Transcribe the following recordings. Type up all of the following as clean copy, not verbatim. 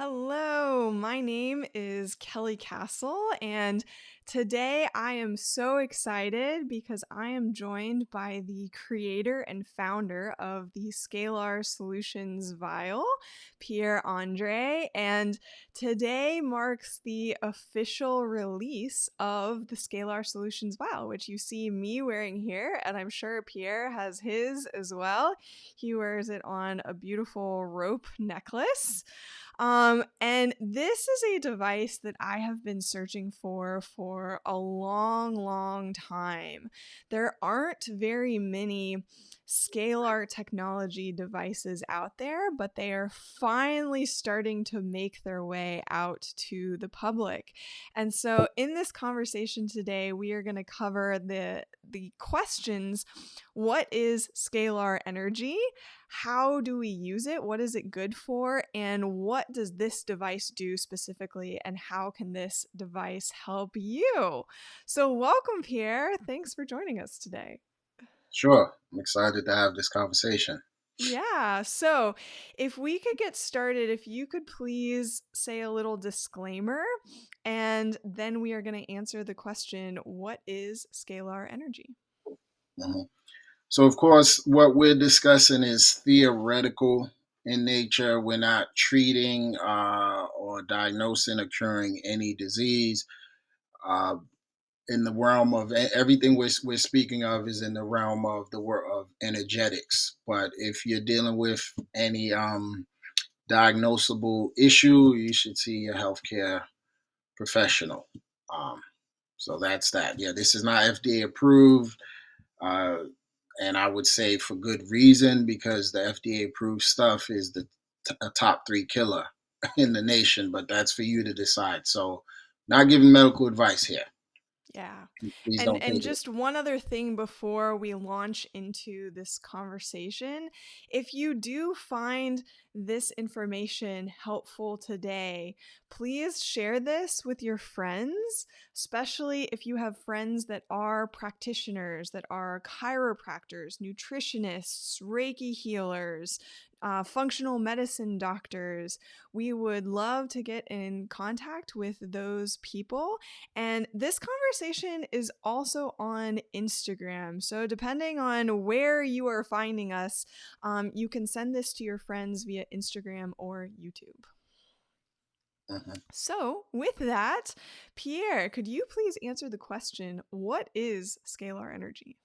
Hello, my name is Kelly Kasle, and today I am so excited because I am joined by the creator and founder of the Scalar Solutions Vial, Pierre Andre, and today marks the official release of the Scalar Solutions Vial, which you see me wearing here, and I'm sure Pierre has his as well. He wears it on a beautiful rope necklace. And this is a device that I have been searching for a long, long time. There aren't very many Scalar Technology devices out there, but they are finally starting to make their way out to the public. And so in this conversation today, we are going to cover the questions. What is scalar energy? How do we use it? What is it good for? And what does this device do specifically? And how can this device help you? So, welcome, Pierre. Thanks for joining us today. Sure. I'm excited to have this conversation. Yeah. So, if we could get started, if you could please say a little disclaimer, and then we are going to answer the question, what is scalar energy? Mhm. So, of course, what we're discussing is theoretical in nature. We're not treating or diagnosing or curing any disease. Uh, in the realm of everything we're speaking of is in the realm of the world of energetics. But if you're dealing with any diagnosable issue, you should see a healthcare professional. Um, so that's that. Yeah, this is not FDA approved. Uh, and I would say for good reason because the FDA approved stuff is a top three killer in the nation, but that's for you to decide. So, not giving medical advice here. Yeah. Please And don't and take it. just one other thing before we launch into this conversation, if you do find this information helpful today, please share this with your friends, especially if you have friends that are practitioners, that are chiropractors, nutritionists, Reiki healers, functional medicine doctors. We would love to get in contact with those people, and this conversation is also on Instagram. So, depending on where you are finding us, you can send this to your friends via Instagram or YouTube. Mhm. So, with that, Pierre, could you please answer the question, what is scalar energy?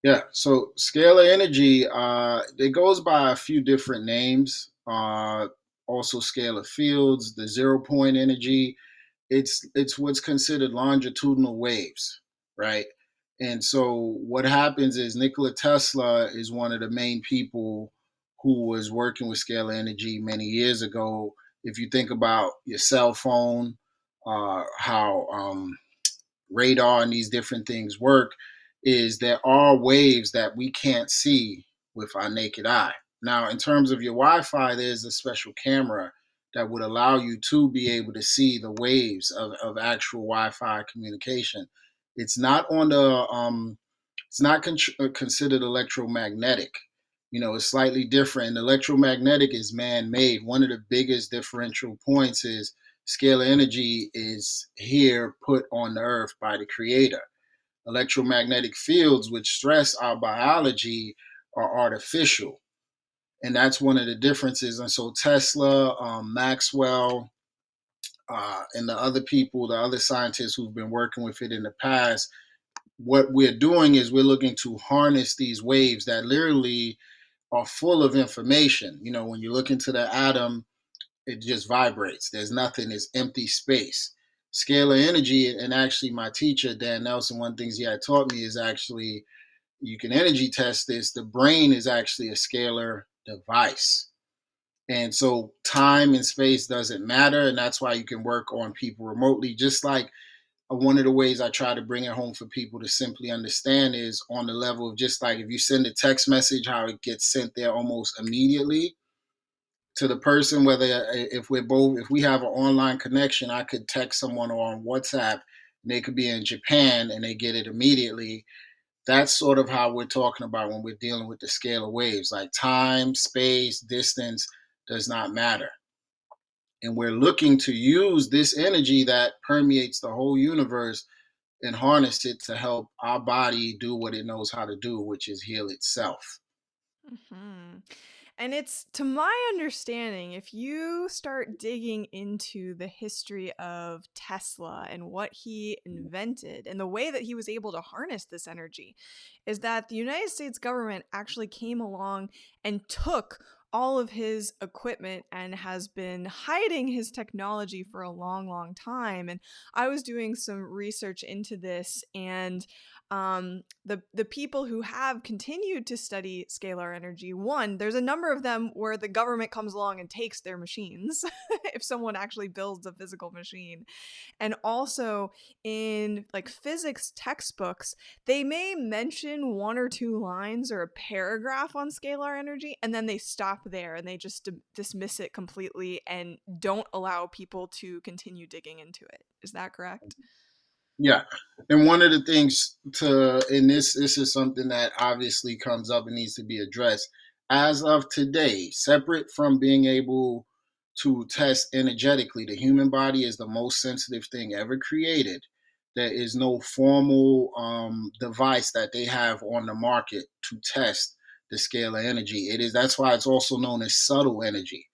Yeah. So, scalar energy, it goes by a few different names. Also, scalar fields, the 0 point energy, it's what's considered longitudinal waves, right? And so what happens is Nikola Tesla is one of the main people who was working with scalar energy many years ago. If you think about your cell phone, how radar and these different things work, is there are waves that we can't see with our naked eye. Now, in terms of your Wi-Fi, there's a special camera that would allow you to be able to see the waves of actual Wi-Fi communication. It's not on the it's not considered electromagnetic. You know, it's slightly different. And electromagnetic is man-made. One of the biggest differential points is scalar energy is here put on the earth by the creator. Electromagnetic fields, which stress our biology, are artificial. And that's one of the differences. And so Tesla, Maxwell, and the other people, the other scientists who've been working with it in the past, what we're doing is we're looking to harness these waves that literally are full of information. You know, when you look into the atom, it just vibrates. There's nothing, it's empty space. Scalar energy, and actually my teacher, Dan Nelson, one of the things he had taught me is actually you can energy test this. The brain is actually a scalar device. And so time and space doesn't matter. And that's why you can work on people remotely. Just like one of the ways I try to bring it home for people to simply understand is on the level of just like if you send a text message, how it gets sent there almost immediately to the person, whether if we have an online connection, I could text someone on WhatsApp and they could be in Japan and they get it immediately. That's sort of how we're talking about when we're dealing with the scalar waves. Like time, space, distance does not matter. And we're looking to use this energy that permeates the whole universe and harness it to help our body do what it knows how to do, which is heal itself. Hmm. And it's, to my understanding, if you start digging into the history of Tesla and what he invented and the way that he was able to harness this energy, is that the United States government actually came along and took all of his equipment and has been hiding his technology for a long, long time. And I was doing some research into this, and the people who have continued to study scalar energy, one, there's a number of them where the government comes along and takes their machines if someone actually builds a physical machine. And also in like physics textbooks, they may mention one or two lines or a paragraph on scalar energy, and then they stop there and they just dismiss it completely and don't allow people to continue digging into it. Is that correct? Yeah. And one of the things and this is something that obviously comes up and needs to be addressed. As of today, separate from being able to test energetically, the human body is the most sensitive thing ever created. There is no formal device that they have on the market to test the scale of energy. It is That's why it's also known as subtle energy.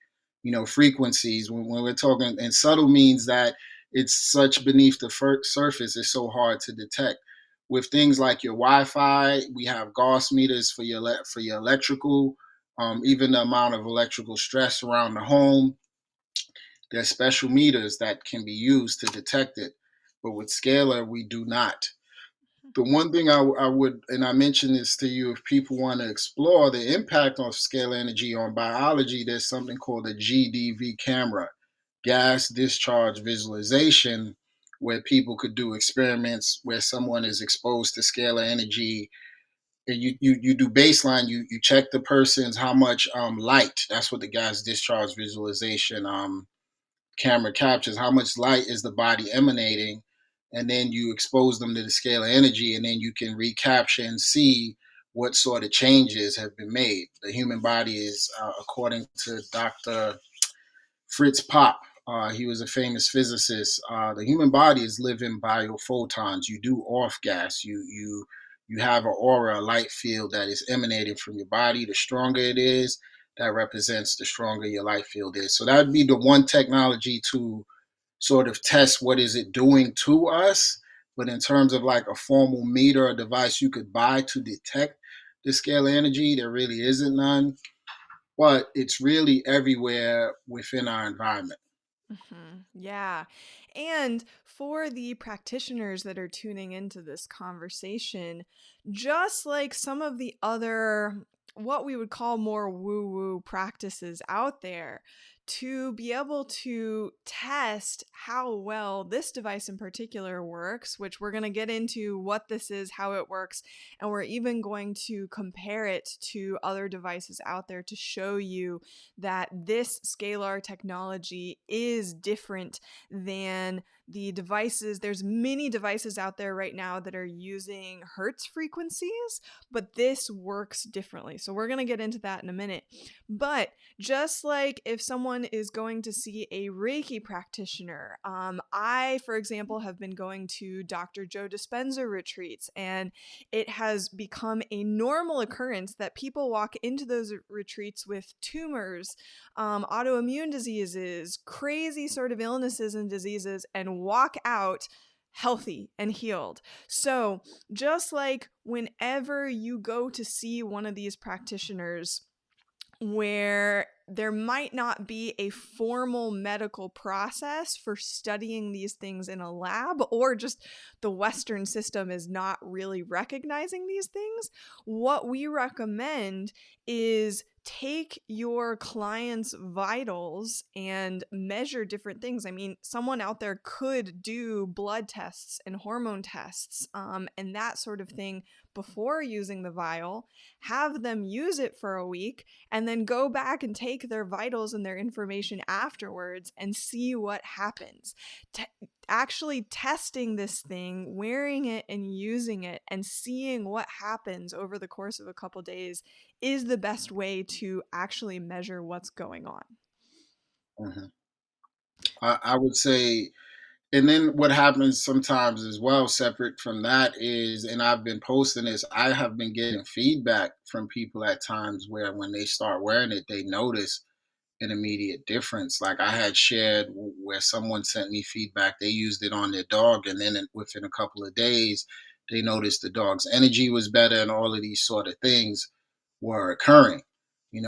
Frequencies. When we're talking, and subtle means that it's such beneath the surface, it's so hard to detect. With things like your Wi-Fi, we have Gauss meters for your electrical, even the amount of electrical stress around the home. There's special meters that can be used to detect it, but with scalar, we do not. The one thing I would, and I mentioned this to you, if people want to explore the impact of scalar energy on biology, there's something called a GDV camera, gas discharge visualization, where people could do experiments where someone is exposed to scalar energy. And you do baseline, you check the person's how much light. That's what the gas discharge visualization camera captures, how much light is the body emanating, and then you expose them to the scale of energy, and then you can recapture and see what sort of changes have been made. The human body is, according to Dr. Fritz Pop, he was a famous physicist. The human body is living biophotons. You do off gas. You have an aura, a light field that is emanating from your body. The stronger it is, that represents the stronger your light field is. So that would be the one technology to sort of test what is it doing to us. But in terms of like a formal meter or device you could buy to detect the scale of energy, there really isn't none. But it's really everywhere within our environment. Yeah. And for the practitioners that are tuning into this conversation, just like some of the other, what we would call more woo woo practices out there, to be able to test how well this device in particular works, which we're going to get into what this is, how it works, and we're even going to compare it to other devices out there to show you that this scalar technology is different than the devices. There's many devices out there right now that are using hertz frequencies, but this works differently. So we're going to get into that in a minute. But just like if someone is going to see a Reiki practitioner, I, for example, have been going to Dr. Joe Dispenza retreats, and it has become a normal occurrence that people walk into those retreats with tumors, autoimmune diseases, crazy sort of illnesses and diseases, and walk out healthy and healed. So, just like whenever you go to see one of these practitioners, where there might not be a formal medical process for studying these things in a lab, or just the Western system is not really recognizing these things, what we recommend is take your client's vitals and measure different things. I mean, someone out there could do blood tests and hormone tests, and that sort of thing before using the vial, have them use it for a week, and then go back and take their vitals and their information afterwards and see what happens. Actually testing this thing, wearing it and using it, and seeing what happens over the course of a couple days is the best way to actually measure what's going on. Mhm. I would say, and then what happens sometimes as well, separate from that, is, and I've been posting this, I have been getting feedback from people at times where when they start wearing it, they notice an immediate difference. Like I had shared where someone sent me feedback, they used it on their dog, and then within a couple of days, they noticed the dog's energy was better, and all of these sort of things were occurring. And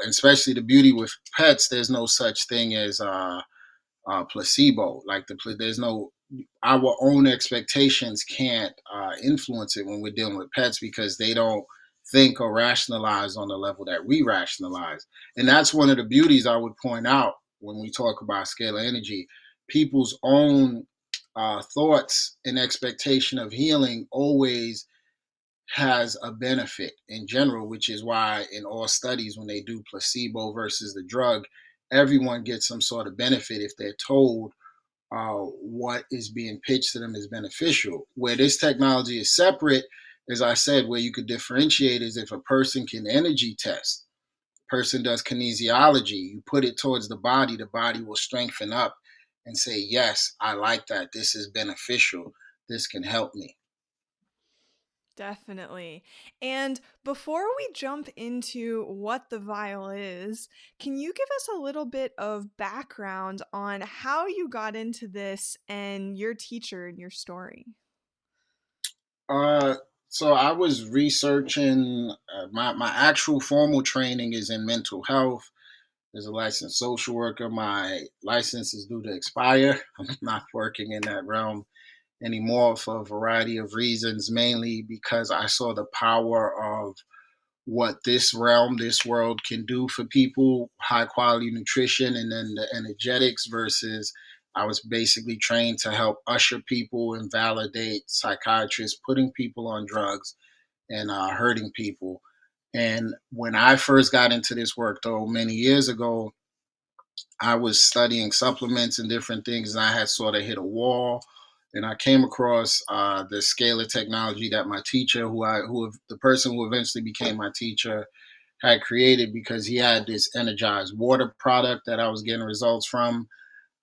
especially the beauty with pets, there's no such thing as placebo. Like there's no, our own expectations can't influence it when we're dealing with pets because they don't think or rationalize on the level that we rationalize. And that's one of the beauties I would point out when we talk about scalar energy. People's own thoughts and expectation of healing always has a benefit in general, which is why in all studies, when they do placebo versus the drug, everyone gets some sort of benefit if they're told what is being pitched to them is beneficial. Where this technology is separate, as I said, where you could differentiate is if a person can energy test, person does kinesiology, you put it towards the body will strengthen up and say, yes, I like that. This is beneficial. This can help me. Definitely. And before we jump into what the vial is, can you give us a little bit of background on how you got into this and your teacher and your story? Uh, so I was researching. My actual formal training is in mental health. As a licensed social worker, my license is due to expire. I'm not working in that realm anymore for a variety of reasons, mainly because I saw the power of what this realm, this world can do for people, high quality nutrition, and then the energetics versus I was basically trained to help usher people and validate psychiatrists putting people on drugs and hurting people. And when I first got into this work, though, many years ago, I was studying supplements and different things, and I had sort of hit a wall. And I came across the Scalar technology that my teacher, the person who eventually became my teacher, had created because he had this energized water product that I was getting results from.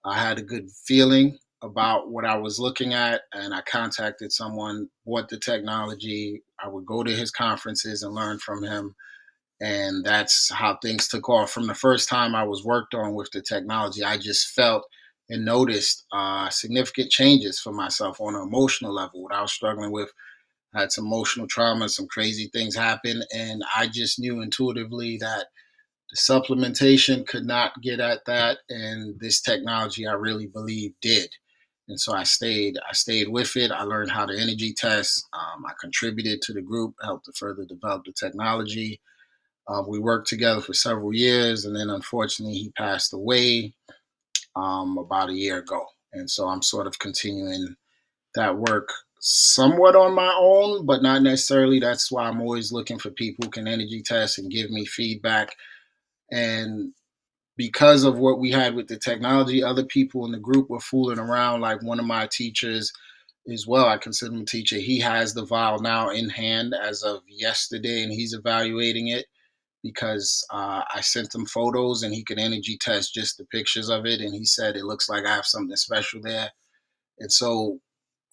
I had a good feeling about what I was looking at, and I contacted someone, bought the technology. I would go to his conferences and learn from him, and that's how things took off. From the first time I was worked on with the technology, I just felt and noticed significant changes for myself on an emotional level. What I was struggling with, I had some emotional trauma, some crazy things happen, and I just knew intuitively that the supplementation could not get at that, and this technology, I really believe, did. And so I stayed. I stayed with it. I learned how to energy test. I contributed to the group, helped to further develop the technology. We worked together for several years, and then unfortunately, he passed away about a year ago. And so I'm sort of continuing that work somewhat on my own, but not necessarily. That's why I'm always looking for people who can energy test and give me feedback. And because of what we had with the technology, other people in the group were fooling around. Like one of my teachers as well, I consider him a teacher. He has the vial now in hand as of yesterday, and he's evaluating it because I sent him photos and he could energy test just the pictures of it. And he said it looks like I have something special there. And so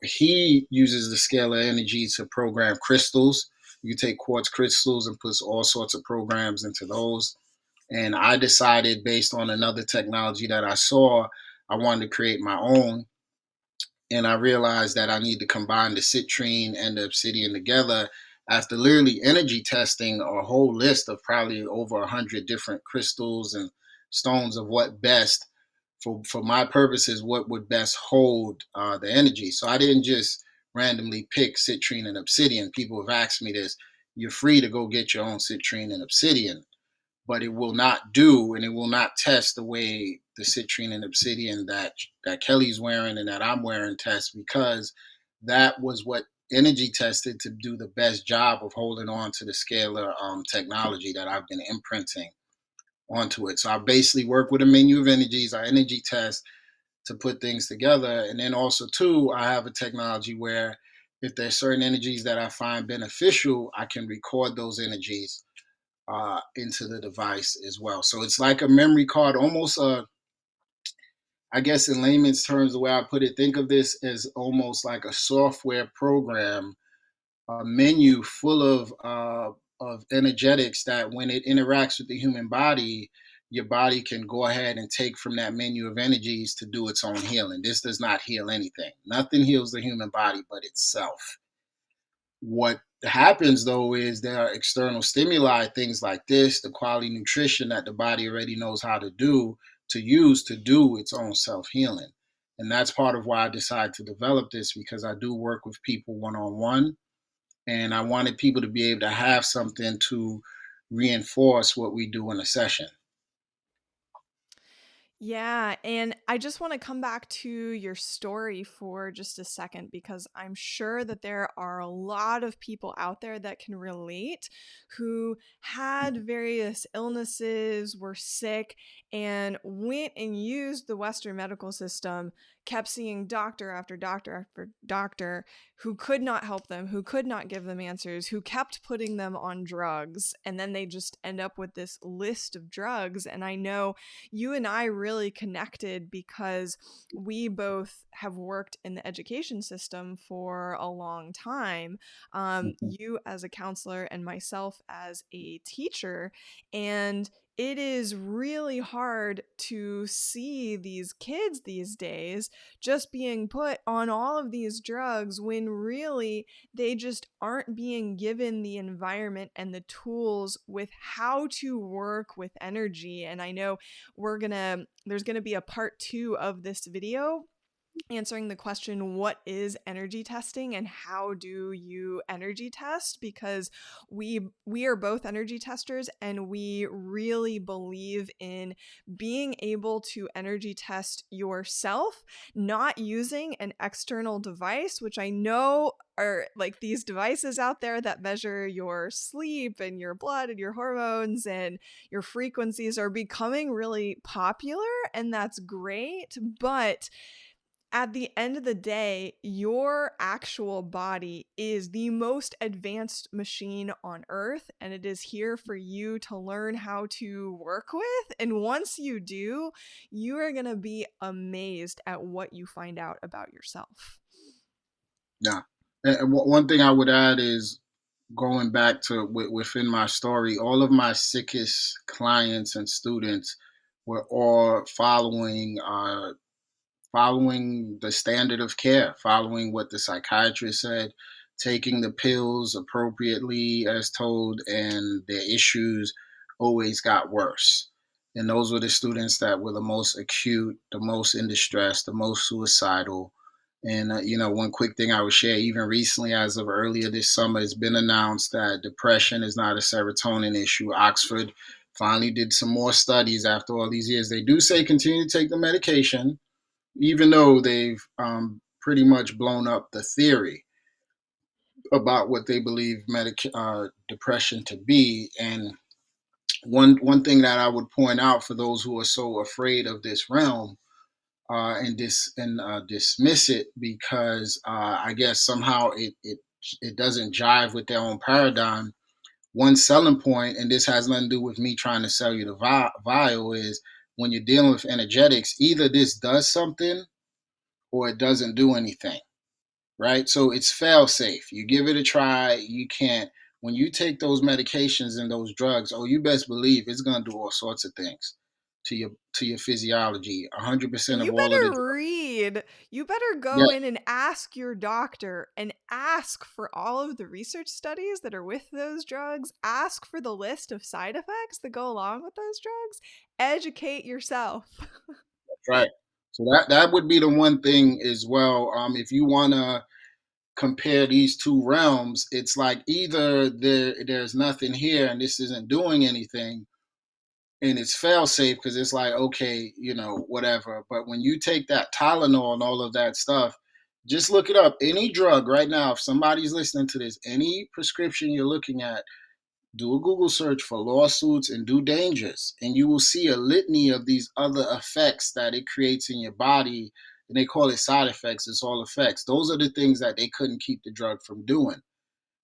he uses the scalar energy to program crystals. You take quartz crystals and puts all sorts of programs into those. And I decided, based on another technology that I saw, I wanted to create my own. And I realized that I need to combine the citrine and the obsidian together after literally energy testing a whole list of probably over 100 different crystals and stones of what best, for my purposes, what would best hold the energy. So I didn't just randomly pick citrine and obsidian. People have asked me this. You're free to go get your own citrine and obsidian, but it will not do and it will not test the way the citrine and obsidian that Kelly's wearing and that I'm wearing tests, because that was what energy tested to do the best job of holding on to the scalar technology that I've been imprinting onto it. So I basically work with a menu of energies. I energy test to put things together. And then also too, I have a technology where if there's certain energies that I find beneficial, I can record those energies into the device as well. So it's like a memory card, almost a, I guess in layman's terms, the way I put it, think of this as almost like a software program, a menu full of energetics that when it interacts with the human body, your body can go ahead and take from that menu of energies to do its own healing. This does not heal anything. Nothing heals the human body but itself. What happens though is there are external stimuli, things like this, the quality nutrition that the body already knows how to do, to use to do its own self healing. And that's part of why I decided to develop this, because I do work with people one on one. And I wanted people to be able to have something to reinforce what we do in a session. Yeah, and I just want to come back to your story for just a second because I'm sure that there are a lot of people out there that can relate who had various illnesses, were sick, and went and used the Western medical system, kept seeing doctor after doctor after doctor who could not help them, who could not give them answers, who kept putting them on drugs, and then they just end up with this list of drugs. And I know you and I really connected because we both have worked in the education system for a long time. Mhm. You as a counselor and myself as a teacher. And it is really hard to see these kids these days just being put on all of these drugs when really they just aren't being given the environment and the tools with how to work with energy. And I know there's gonna be a part 2 of this video answering the question, what is energy testing and how do you energy test, because we are both energy testers and we really believe in being able to energy test yourself, not using an external device, which I know are like these devices out there that measure your sleep and your blood and your hormones and your frequencies are becoming really popular, and that's great. But at the end of the day, your actual body is the most advanced machine on earth, and it is here for you to learn how to work with. And once you do, you are going to be amazed at what you find out about yourself. Yeah. And one thing I would add is going back to within my story, all of my sickest clients and students were all following the standard of care, following what the psychiatrist said, taking the pills appropriately as told, and their issues always got worse. And those were the students that were the most acute, the most in distress, the most suicidal. And one quick thing I would share, even recently, as of earlier this summer, it's been announced that depression is not a serotonin issue. Oxford finally did some more studies after all these years. They do say continue to take the medication, even though they've pretty much blown up the theory about what they believe depression to be. And one thing that I would point out for those who are so afraid of this realm, and dismiss it because I guess somehow it doesn't jive with their own paradigm. One selling point, and this has nothing to do with me trying to sell you the vial, is when you're dealing with energetics, either this does something or it doesn't do anything, right? So it's fail safe. You give it a try. You can't. When you take those medications and those drugs, oh, you best believe it's gonna do all sorts of things to your physiology. 100% of You all of the better read. You better yeah, go in and ask your doctor and ask for all of the research studies that are with those drugs. Ask for the list of side effects that go along with those drugs. Educate yourself. that's right. So that would be the one thing as well. If you wanna compare these two realms, it's like either there's nothing here and this isn't doing anything, and it's fail safe because it's like, okay, whatever. But when you take that Tylenol and all of that stuff, just look it up. Any drug right now, if somebody's listening to this, any prescription you're looking at, do a Google search for lawsuits and do dangers, and you will see a litany of these other effects that it creates in your body. And they call it side effects. It's all effects. Those are the things that they couldn't keep the drug from doing.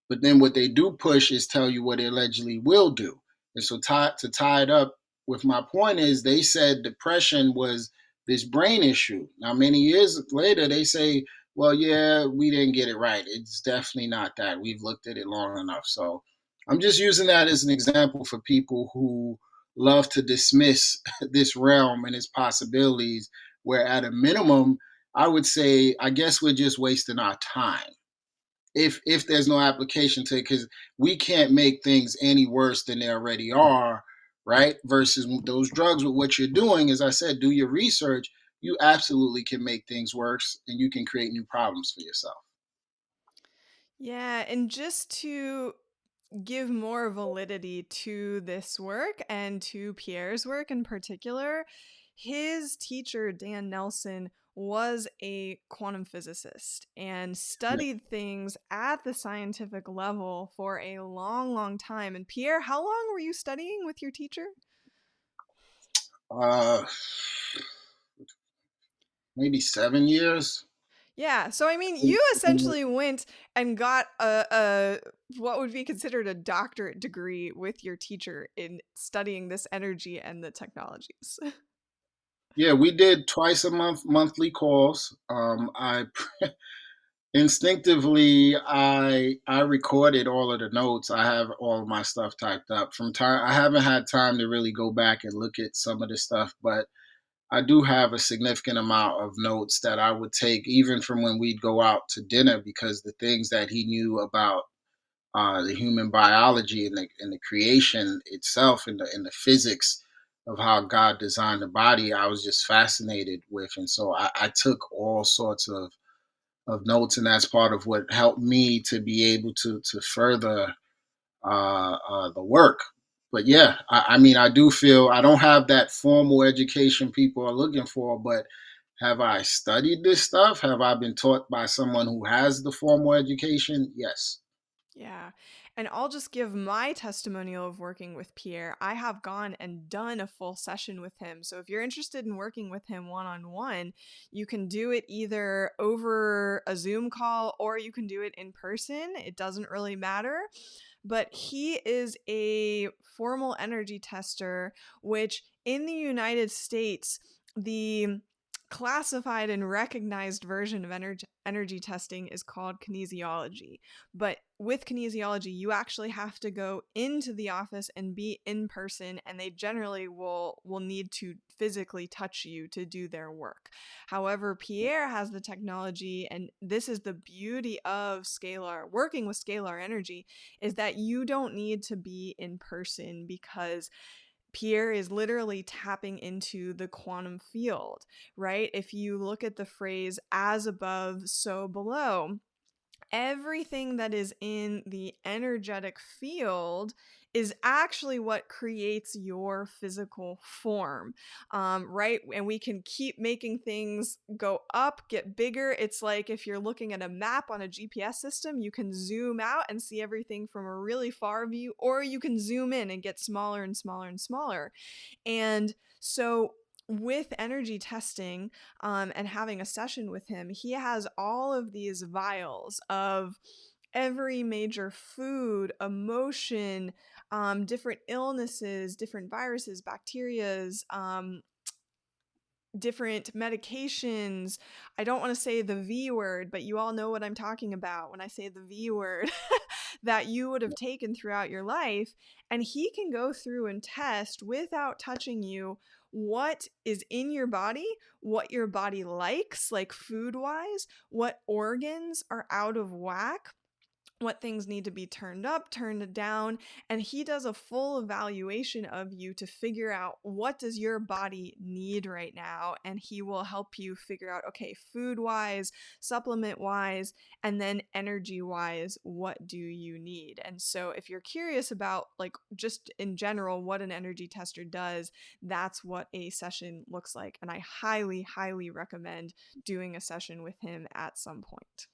But then what they do push is tell you what it allegedly will do. And so to tie it up with my point is they said depression was this brain issue. Now, many years later, they say, well, yeah, we didn't get it right. It's definitely not that. We've looked at it long enough. So I'm just using that as an example for people who love to dismiss this realm and its possibilities, where at a minimum, I would say, I guess we're just wasting our time if there's no application to it, because we can't make things any worse than they already are, right? Versus those drugs, with what you're doing, as I said, do your research. You absolutely can make things worse, and you can create new problems for yourself. Yeah, and just to give more validity to this work and to Pierre's work in particular, his teacher, Dan Nelson, was a quantum physicist and Yeah. studied things at the scientific level for a long, long time. And Pierre, how long were you studying with your teacher? uh Maybe 7 years. Yeah, so I mean, you essentially went and got a what would be considered a doctorate degree with your teacher in studying this energy and the technologies. Yeah, we did twice a month, monthly calls. I instinctively, I recorded all of the notes. I have all of my stuff typed up. From time, I haven't had time to really go back and look at some of the stuff, but I do have a significant amount of notes that I would take even from when we'd go out to dinner, because the things that he knew about the human biology and the creation itself, and the physics of how God designed the body, I was just fascinated with. And so I took all sorts of notes, and that's part of what helped me to be able to further the work. But yeah, I mean, I do feel I don't have that formal education people are looking for, but have I studied this stuff? Have I been taught by someone who has the formal education? Yes. Yeah. And I'll just give my testimonial of working with Pierre. I have gone and done a full session with him. So if you're interested in working with him one on one, you can do it either over a Zoom call or you can do it in person. It doesn't really matter. But he is a formal energy tester, which in the United States, the classified and recognized version of energy testing is called kinesiology. But with kinesiology, you actually have to go into the office and be in person, and they generally will need to physically touch you to do their work. However, Pierre has the technology, and this is the beauty of Scalar, working with Scalar Energy, is that you don't need to be in person because Pierre is literally tapping into the quantum field, right? If you look at the phrase as above, so below, everything that is in the energetic field is actually what creates your physical form, right? And we can keep making things go up, get bigger. It's like if you're looking at a map on a GPS system, you can zoom out and see everything from a really far view, or you can zoom in and get smaller and smaller and smaller. And so, with energy testing and having a session with him, he has all of these vials of every major food, emotion, different illnesses, different viruses, bacterias, different medications. I don't want to say the V word, but you all know what I'm talking about when I say the V word that you would have taken throughout your life. And he can go through and test without touching you what is in your body, what your body likes, like food wise, what organs are out of whack, what things need to be turned up, turned down, and he does a full evaluation of you to figure out what does your body need right now, and he will help you figure out, okay, food wise, supplement wise, and then energy wise, what do you need? And so if you're curious about, like, just in general what an energy tester does, that's what a session looks like, and I highly, highly recommend doing a session with him at some point.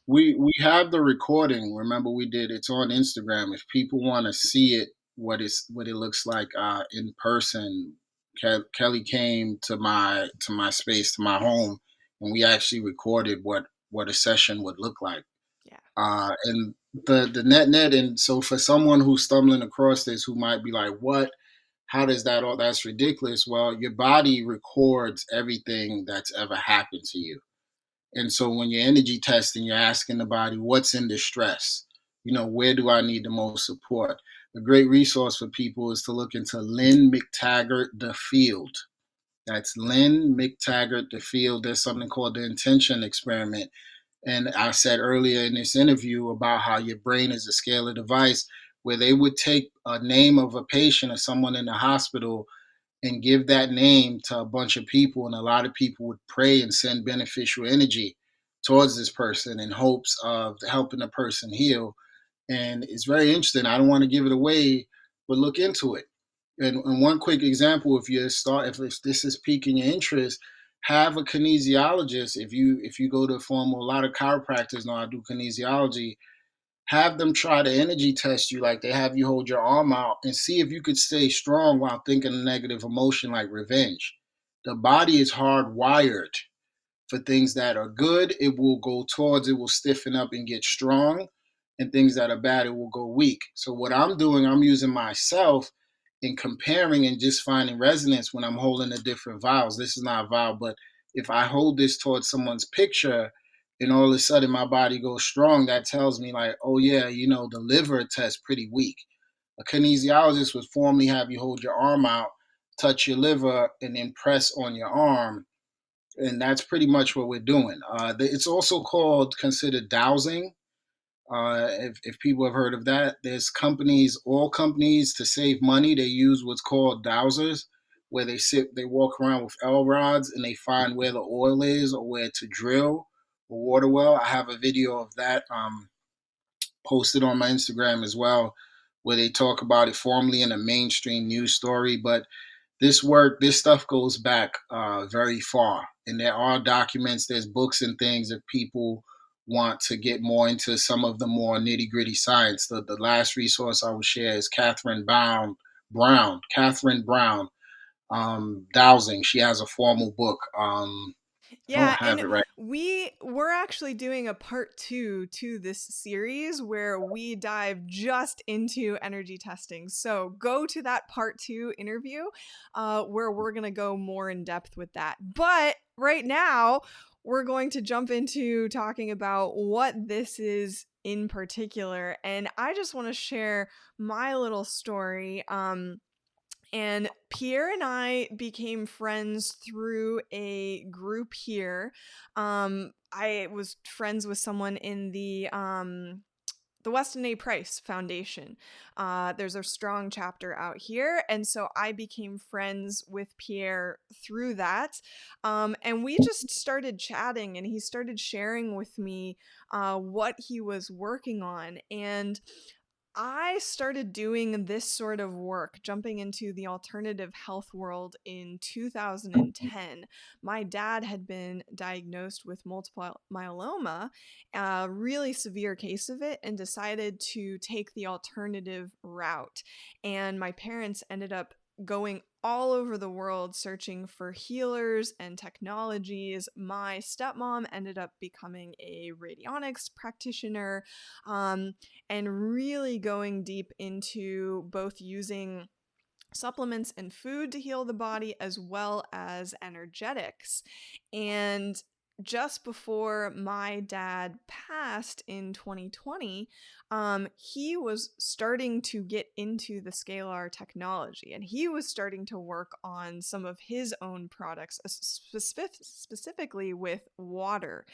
We have the recording. Remember, we did. It's on Instagram. If people want to see it, what it looks like in person, Kelly came to my space, to my home, and we actually recorded what a session would look like. Yeah. And the net. And so for someone who's stumbling across this, who might be like, "What?" How does that all? That's ridiculous. Well, your body records everything that's ever happened to you. And so when you're energy testing, you're asking the body, what's in distress? Where do I need the most support? A great resource for people is to look into Lynn McTaggart, The Field. That's Lynn McTaggart, The Field. There's something called the intention experiment. And I said earlier in this interview about how your brain is a scalar device, where they would take a name of a patient or someone in the hospital and give that name to a bunch of people, and a lot of people would pray and send beneficial energy towards this person in hopes of helping the person heal. And it's very interesting. I don't want to give it away, but look into it. And one quick example, if this is piquing your interest, have a kinesiologist. If you go to a formal, a lot of chiropractors know I do kinesiology. Have them try to energy test you, like they have you hold your arm out and see if you could stay strong while thinking a negative emotion like revenge. The body is hardwired for things that are good, it will go towards, it will stiffen up and get strong. And things that are bad, it will go weak. So, what I'm doing, I'm using myself and comparing and just finding resonance when I'm holding the different vials. This is not a vial, but if I hold this towards someone's picture and all of a sudden my body goes strong, that tells me, like, oh, yeah, the liver test pretty weak. A kinesiologist would formally have you hold your arm out, touch your liver, and then press on your arm, and that's pretty much what we're doing. It's also considered dowsing. If people have heard of that, there's companies, all companies to save money, they use what's called dowsers, where they walk around with L rods and they find where the oil is or where to drill a water well. I have a video of that posted on my Instagram as well, where they talk about it formally in a mainstream news story. But this stuff goes back very far, and there are documents, there's books and things if people want to get more into some of the more nitty gritty science. The last resource I will share is Catherine Brown, Dowsing. She has a formal book. I don't Yeah, have and it right. we're actually doing a part 2 to this series where we dive just into energy testing. So go to that part 2 interview where we're going to go more in depth with that. But right now, we're going to jump into talking about what this is in particular. And I just want to share my little story. And Pierre and I became friends through a group here. I was friends with someone in the Weston A. Price Foundation. There's a strong chapter out here. And so I became friends with Pierre through that. And we just started chatting, and he started sharing with me what he was working on. And I started doing this sort of work, jumping into the alternative health world in 2010. My dad had been diagnosed with multiple myeloma, a really severe case of it, and decided to take the alternative route. And my parents ended up going all over the world searching for healers and technologies. My stepmom ended up becoming a radionics practitioner. And really going deep into both using supplements and food to heal the body as well as energetics. And just before my dad passed in 2020, he was starting to get into the Scalar technology, and he was starting to work on some of his own products, specifically with water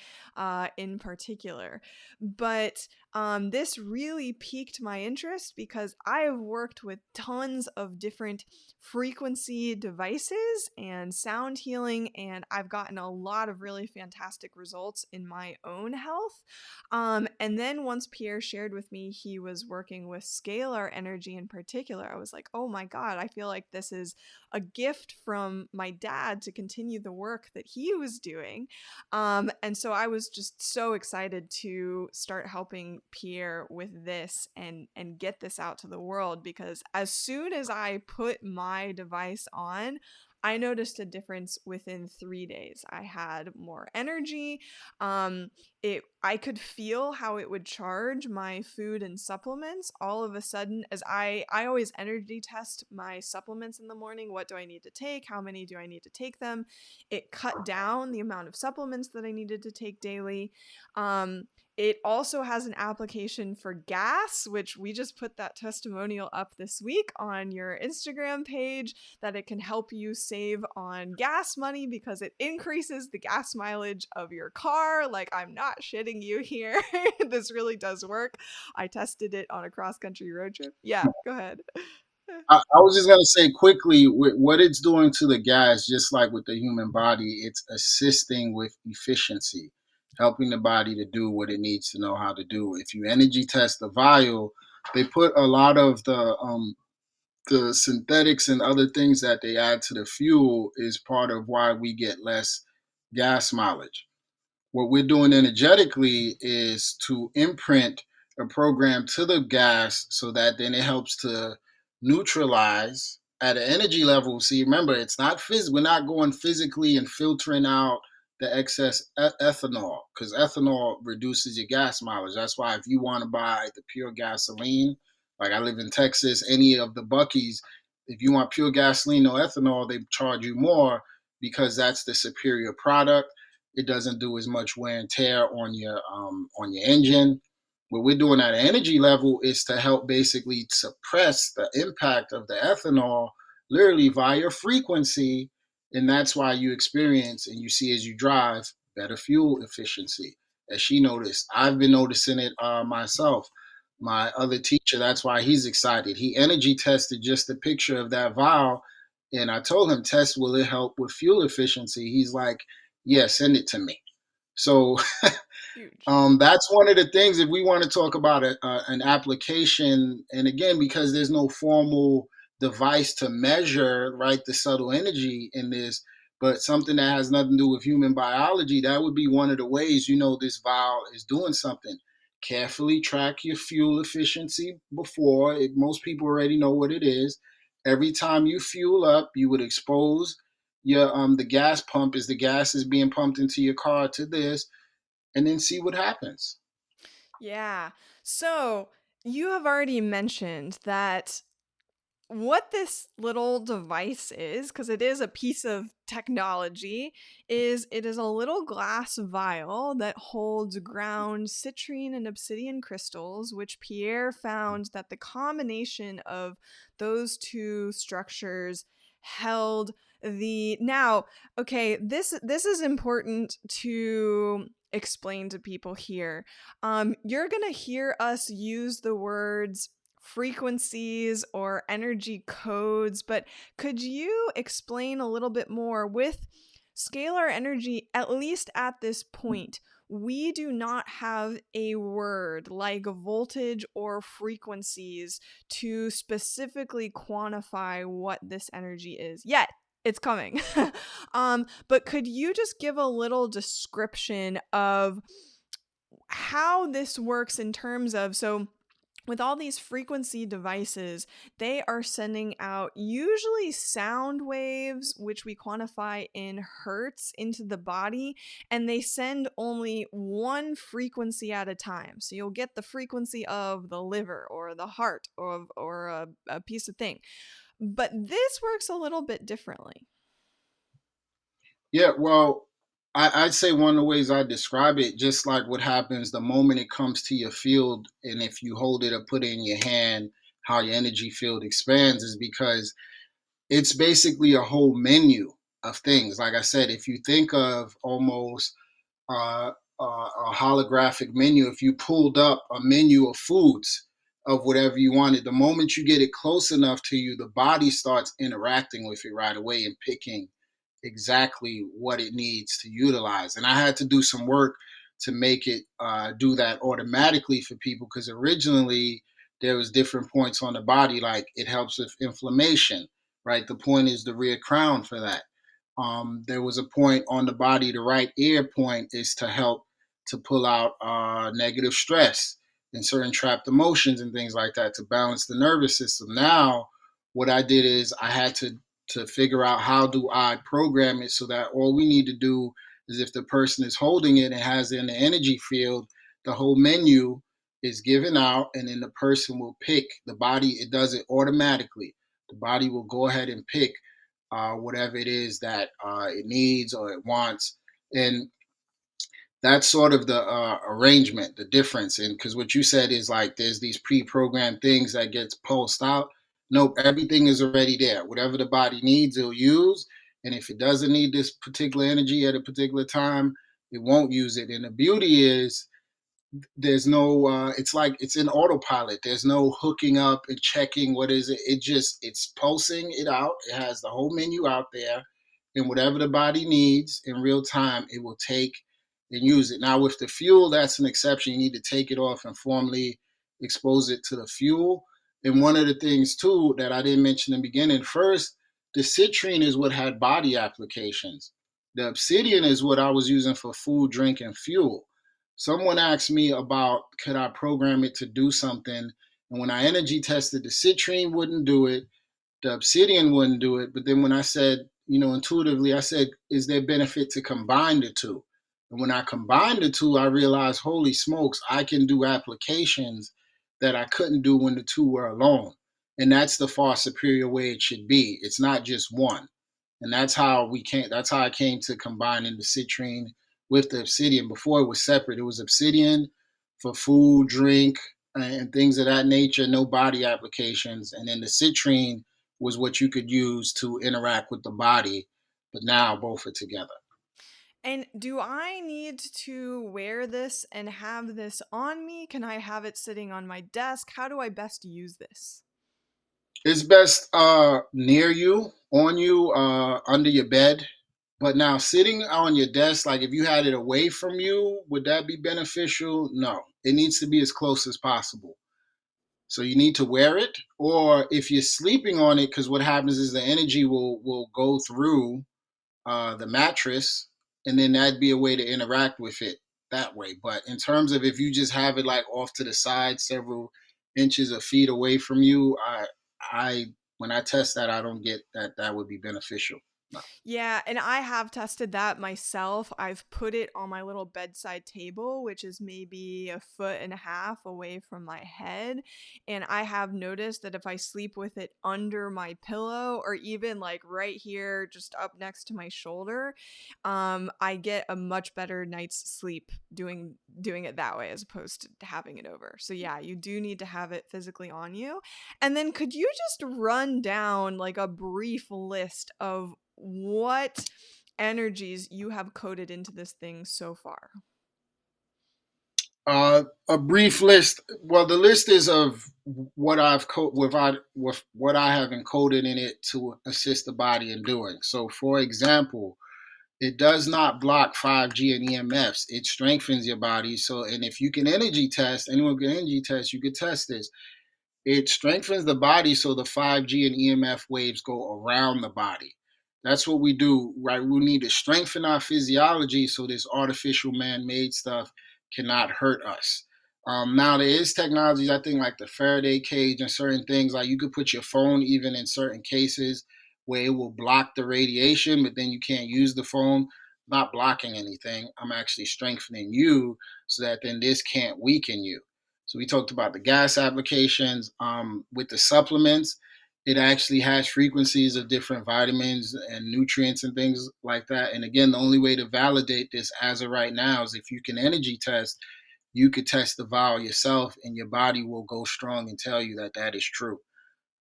in particular. But this really piqued my interest because I have worked with tons of different frequency devices and sound healing, and I've gotten a lot of really fantastic results in my own health. And then once Pierre shared with me he was working with Scalar Energy in particular, I was like, oh my God, I feel like this is a gift from my dad to continue the work that he was doing. And so I was just so excited to start helping Pierre with this and get this out to the world, because as soon as I put my device on, I noticed a difference within 3 days. I had more energy. I could feel how it would charge my food and supplements all of a sudden, as I always energy test my supplements in the morning. What do I need to take? How many do I need to take them? It cut down the amount of supplements that I needed to take daily. Um, it also has an application for gas, which we just put that testimonial up this week on your Instagram page, that it can help you save on gas money because it increases the gas mileage of your car. Like, I'm not shitting you here. This really does work. I tested it on a cross country road trip. Yeah, go ahead. I was just gonna say quickly, with what it's doing to the gas, just like with the human body, it's assisting with efficiency, helping the body to do what it needs to know how to do. If you energy test the vial, they put a lot of the synthetics and other things that they add to the fuel is part of why we get less gas mileage. What we're doing energetically is to imprint a program to the gas so that then it helps to neutralize at an energy level. See, remember, it's not we're not going physically and filtering out the excess ethanol, because ethanol reduces your gas mileage. That's why if you want to buy the pure gasoline, like I live in Texas, any of the Buckies, if you want pure gasoline, no ethanol, they charge you more because that's the superior product. It doesn't do as much wear and tear on your engine. What we're doing at an energy level is to help basically suppress the impact of the ethanol, literally via frequency, and that's why you experience and you see as you drive better fuel efficiency. As she noticed, I've been noticing it myself. My other teacher, that's why he's excited. He energy tested just a picture of that vial, and I told him, "Test, will it help with fuel efficiency?" He's like, yeah, send it to me. So Huge. that's one of the things. If we want to talk about an application, and again, because there's no formal device to measure, right, the subtle energy in this, but something that has nothing to do with human biology, that would be one of the ways you know this vial is doing something. Carefully track your fuel efficiency before. Most people already know what it is. Every time you fuel up, you would expose your the gas pump as the gas is being pumped into your car to this, and then see what happens. Yeah. So you have already mentioned that what this little device is, because it is a piece of technology, is it is a little glass vial that holds ground citrine and obsidian crystals, which Pierre found that the combination of those two structures held the now okay, this is important to explain to people here. You're gonna hear us use the words frequencies or energy codes, but could you explain a little bit more with scalar energy? At least at this point, we do not have a word like voltage or frequencies to specifically quantify what this energy is yet. It's coming. But could you just give a little description of how this works in terms of, so with all these frequency devices, they are sending out usually sound waves, which we quantify in hertz, into the body, and they send only one frequency at a time. So you'll get the frequency of the liver or the heart or a piece of thing. But this works a little bit differently. Yeah, well, I'd say one of the ways I describe it, just like what happens the moment it comes to your field, and if you hold it or put it in your hand, how your energy field expands is because it's basically a whole menu of things. Like I said, if you think of almost a holographic menu, if you pulled up a menu of foods of whatever you wanted, the moment you get it close enough to you, the body starts interacting with it right away and picking exactly what it needs to utilize. And I had to do some work to make it do that automatically for people, because originally there was different points on the body, like it helps with inflammation, right? The point is the rear crown for that. There was a point on the body, the right ear point is to help to pull out negative stress and certain trapped emotions and things like that to balance the nervous system. Now, what I did is I had to figure out how do I program it so that all we need to do is if the person is holding it and has it in the energy field, the whole menu is given out, and then the person will pick the body. It does it automatically. The body will go ahead and pick whatever it is that it needs or it wants. And that's sort of the arrangement, the difference. And because what you said is like there's these pre-programmed things that gets pulsed out. Nope, everything is already there. Whatever the body needs, it'll use. And if it doesn't need this particular energy at a particular time, it won't use it. And the beauty is there's no it's like it's in autopilot. There's no hooking up and checking what is it. It's pulsing it out. It has the whole menu out there, and whatever the body needs in real time it will take and use it. Now with the fuel, that's an exception. You need to take it off and formally expose it to the fuel. And one of the things too that I didn't mention in the beginning, first, the citrine is what had body applications. The obsidian is what I was using for food, drink, and fuel. Someone asked me about could I program it to do something, and when I energy tested, the citrine wouldn't do it, the obsidian wouldn't do it. But then when I said, intuitively, I said, is there benefit to combine the two? And when I combined the two, I realized, holy smokes, I can do applications that I couldn't do when the two were alone. And that's the far superior way it should be. It's not just one. And that's how I came to combining the citrine with the obsidian. Before it was separate. It was obsidian for food, drink, and things of that nature, no body applications. And then the citrine was what you could use to interact with the body. But now both are together. And do I need to wear this and have this on me? Can I have it sitting on my desk? How do I best use this? It's best near you, on you, under your bed. But now sitting on your desk, like if you had it away from you, would that be beneficial? No. It needs to be as close as possible. So you need to wear it, or if you're sleeping on it, because what happens is the energy will go through the mattress, and then that'd be a way to interact with it that way. But in terms of if you just have it like off to the side, several inches or feet away from you, I when I test that, I don't get that that would be beneficial. No. Yeah, and I have tested that myself. I've put it on my little bedside table, which is maybe a foot and a half away from my head. And I have noticed that if I sleep with it under my pillow or even like right here, just up next to my shoulder, I get a much better night's sleep doing it that way as opposed to having it over. So yeah, you do need to have it physically on you. And then could you just run down like a brief list of what energies you have coded into this thing so far? A brief list. Well, the list is of what with what I have encoded in it to assist the body in doing. So, for example, it does not block 5G and EMFs. It strengthens your body. So, and if you can energy test, anyone can energy test, you could test this. It strengthens the body so the 5G and EMF waves go around the body. That's what we do, right? We need to strengthen our physiology so this artificial man made stuff cannot hurt us. Now, there is technologies, I think, like the Faraday cage and certain things, like you could put your phone even in certain cases where it will block the radiation, but then you can't use the phone. I'm not blocking anything. I'm actually strengthening you so that then this can't weaken you. So we talked about the gas applications. With the supplements, it actually has frequencies of different vitamins and nutrients and things like that. And again, the only way to validate this as of right now is if you can energy test, you could test the vial yourself, and your body will go strong and tell you that that is true.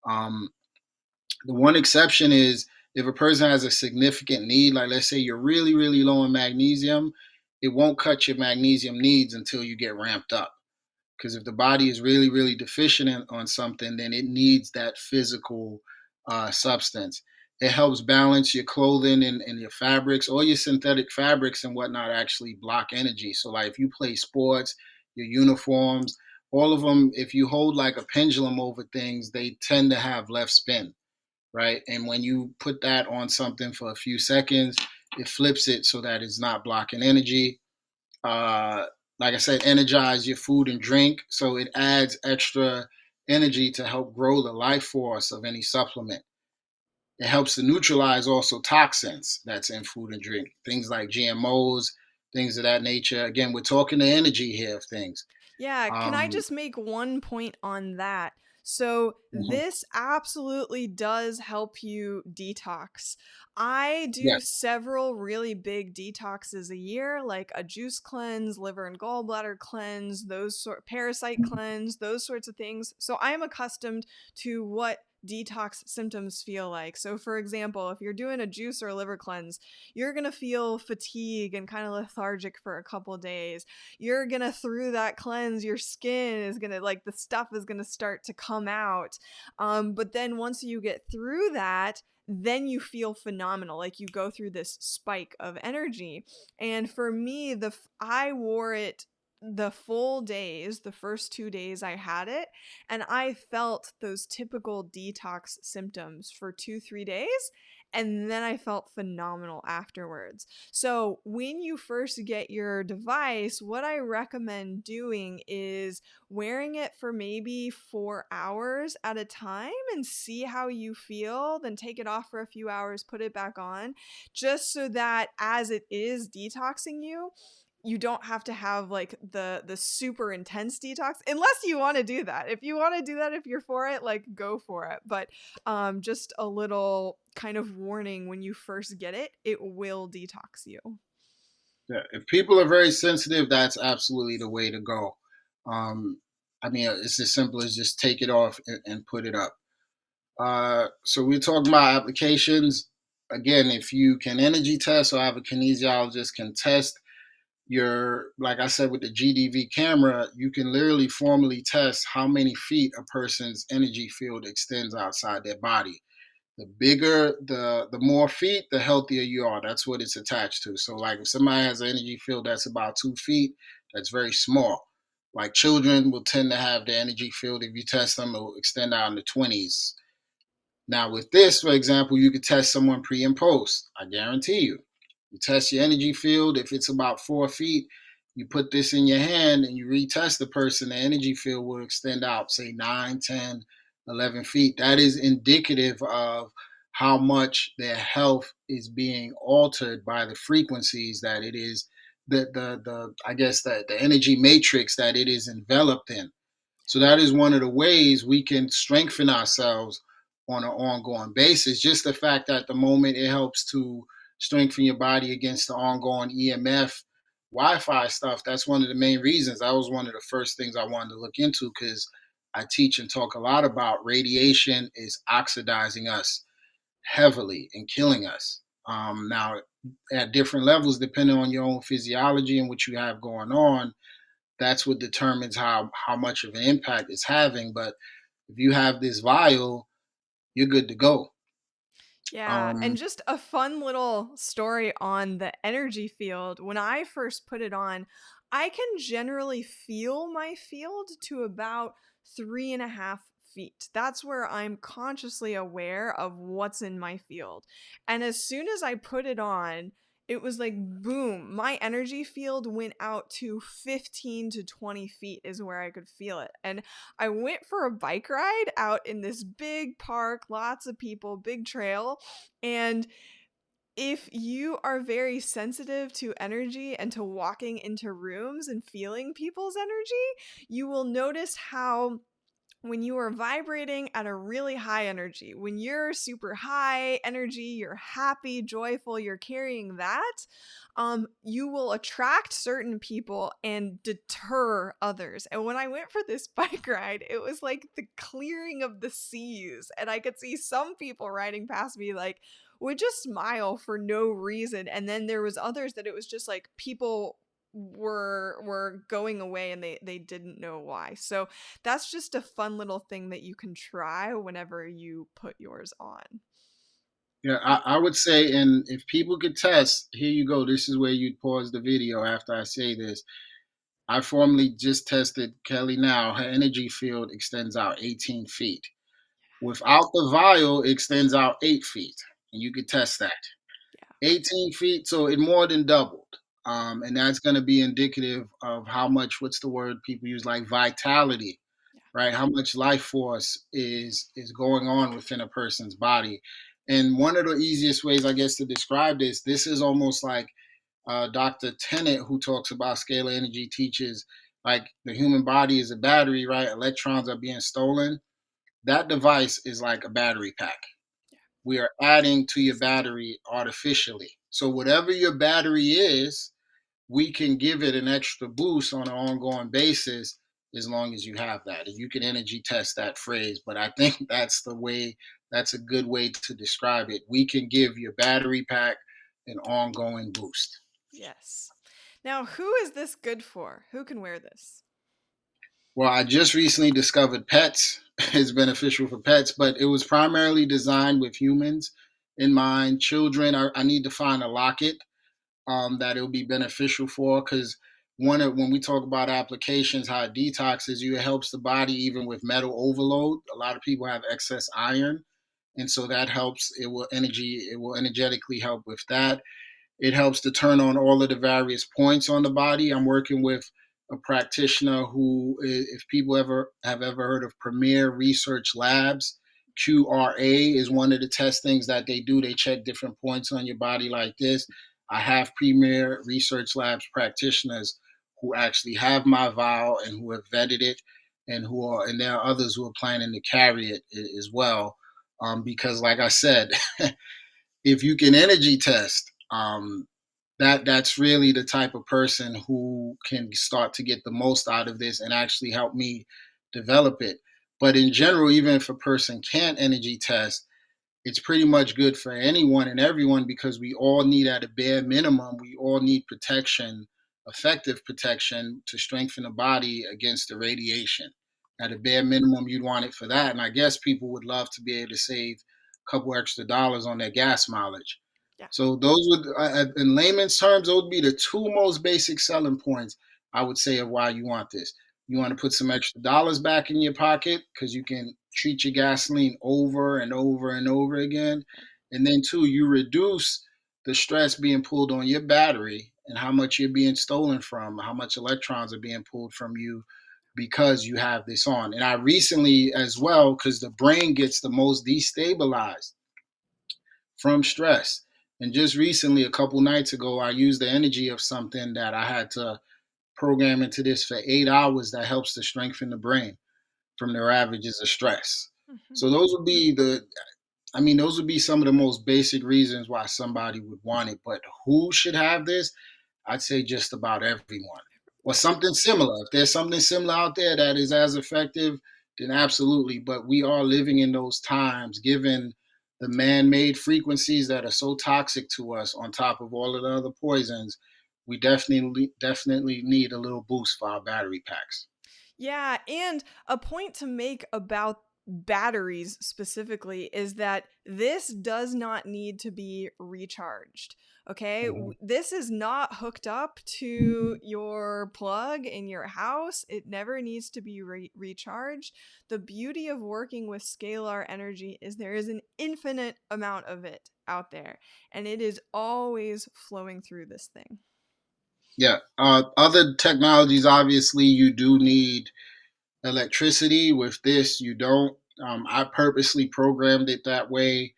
Um, the one exception is if a person has a significant need, like let's say you're really, really low in magnesium, it won't cut your magnesium needs until you get ramped up. Because if the body is really, really deficient on something, then it needs that physical substance. It helps balance your clothing and your fabrics, all your synthetic fabrics and whatnot actually block energy. So, like if you play sports, your uniforms, all of them, if you hold like a pendulum over things, they tend to have left spin, right? And when you put that on something for a few seconds, it flips it so that it's not blocking energy. uh, like I said, energize your food and drink. So it adds extra energy to help grow the life force of any supplement. it helps to neutralize also toxins that's in food and drink, things like GMOs, things of that nature. Again, we're talking the energy here of things. Yeah, can I Um, just make one point on that? So, mhm. this absolutely does help you detox. I do Yes. several really big detoxes a year, like a juice cleanse, liver and gallbladder cleanse, those sort parasite cleanse, those sorts of things. So, I am accustomed to what detox symptoms feel like. So, for example, if you're doing a juice or a liver cleanse, you're going to feel fatigue and kind of lethargic for a couple days. You're gonna, through that cleanse, your skin is gonna, like, the stuff is gonna start to come out. But then once you get through that, then you feel phenomenal, like you go through this spike of energy. And for me, I wore it the full days, the first 2 days I had it, and I felt those typical detox symptoms for 2 3 days, and then I felt phenomenal afterwards. So, when you first get your device, what I recommend doing is wearing it for maybe 4 hours at a time and see how you feel. Then take it off for a few hours, put it back on, just so that as it is detoxing you, you don't have to have like the super intense detox unless you want to do that. If you want to do that, if you're for it, like go for it. But just a little kind of warning: when you first get it, it will detox you. Yeah. If people are very sensitive, that's absolutely the way to go. Um, I mean, it's as simple as just take it off and put it up. So we're talking about applications. Again, if you can energy test or have a kinesiologist can test your, like I said, with the GDV camera, you can literally formally test how many feet a person's energy field extends outside their body. The bigger, the more feet, the healthier you are. That's what it's attached to. So, like if somebody has an energy field that's about 2 feet, that's very small. Like children will tend to have the energy field. If you test them, it will extend out in the 20s. Now, with this, for example, you could test someone pre and post. I guarantee you. You test your energy field. If it's about 4 feet, you put this in your hand and you retest the person, the energy field will extend out, say 9, 10, 11 feet. That is indicative of how much their health is being altered by the frequencies that it is, the I guess the energy matrix that it is enveloped in. So that is one of the ways we can strengthen ourselves on an ongoing basis. Just the fact that the moment it helps to strengthen your body against the ongoing EMF, Wi-Fi stuff. That's one of the main reasons. That was one of the first things I wanted to look into because I teach and talk a lot about radiation is oxidizing us heavily and killing us. Now, at different levels, depending on your own physiology and what you have going on, that's what determines how much of an impact it's having. But if you have this vial, you're good to go. Yeah, and Um, just a fun little story on the energy field. When I first put it on, I can generally feel my field to about 3.5 feet. That's where I'm consciously aware of what's in my field. And as soon as I put it on, it was like boom, my energy field went out to 15 to 20 feet, is where I could feel it. And I went for a bike ride out in this big park, lots of people, big trail. And if you are very sensitive to energy and to walking into rooms and feeling people's energy, you will notice how when you are vibrating at a really high energy, when you're super high energy, you're happy, joyful, you're carrying that, you will attract certain people and deter others. And when I went for this bike ride, it was like the clearing of the seas. And I could see some people riding past me like would just smile for no reason. And then there was others that it was just like people were going away and they didn't know why. So that's just a fun little thing that you can try whenever you put yours on. yeah, I would say, and if people could test, here you go. This is where you'd pause the video after I say this. I formally just tested Kelly now. Her energy field extends out 18 feet. Without the vial, it extends out 8 feet. And you could test that. Yeah. 18 feet, so it more than doubled. And that's going to be indicative of how much, what's the word people use, like vitality, Yeah. right? How much life force is going on within a person's body. And one of the easiest ways, I guess, to describe this is almost like Dr. Tennant, who talks about scalar energy, teaches like the human body is a battery, right? Electrons are being stolen. That device is like a battery pack. We are adding to your battery artificially. So, whatever your battery is, we can give it an extra boost on an ongoing basis as long as you have that. And you can energy test that phrase, but I think that's a good way to describe it. We can give your battery pack an ongoing boost. Yes. Now, who is this good for? Who can wear this? Well, I just recently discovered pets is beneficial for pets, but it was primarily designed with humans in mind. Children, I need to find a locket that it'll be beneficial for, because when we talk about applications, how it detoxes you, it helps the body even with metal overload. A lot of people have excess iron, and so that helps. It will energetically help with that. It helps to turn on all of the various points on the body. I'm working with a practitioner who, if people ever heard of Premier Research Labs, QRA is one of the testings that they do. They check different points on your body like this. I have Premier Research Labs practitioners who actually have my vial and who have vetted it, and there are others who are planning to carry it as well. Because, like I said, if you can energy test, that's really the type of person who can start to get the most out of this and actually help me develop it. But in general, even if a person can't energy test, it's pretty much good for anyone and everyone, because we all need, at a bare minimum, we all need protection, effective protection to strengthen the body against the radiation. At a bare minimum, you'd want it for that. And I guess people would love to be able to save a couple extra dollars on their gas mileage. Yeah. So those would, in layman's terms, those would be the two most basic selling points, I would say, of why you want this. You want to put some extra dollars back in your pocket because you can treat your gasoline over and over and over again. And then, two, you reduce the stress being pulled on your battery and how much you're being stolen from, how much electrons are being pulled from you because you have this on. And I recently, as well, because the brain gets the most destabilized from stress. And just recently, a couple nights ago, I used the energy of something that I had to program into this for 8 hours that helps to strengthen the brain from the ravages of stress. Mhm. So those would be some of the most basic reasons why somebody would want it. But who should have this? I'd say just about everyone. Or Yeah. something similar. If there's something similar out there that is as effective, then absolutely. But we are living in those times, given the man made frequencies that are so toxic to us, on top of all of the other poisons. We definitely need a little boost for our battery packs. Yeah, and a point to make about batteries specifically is that this does not need to be recharged. Okay, Mhm. This is not hooked up to your plug in your house. It never needs to be recharged. The beauty of working with scalar energy is there is an infinite amount of it out there, and it is always flowing through this thing. Yeah. Other technologies, obviously, you do need electricity. With this, you don't. I purposely programmed it that way.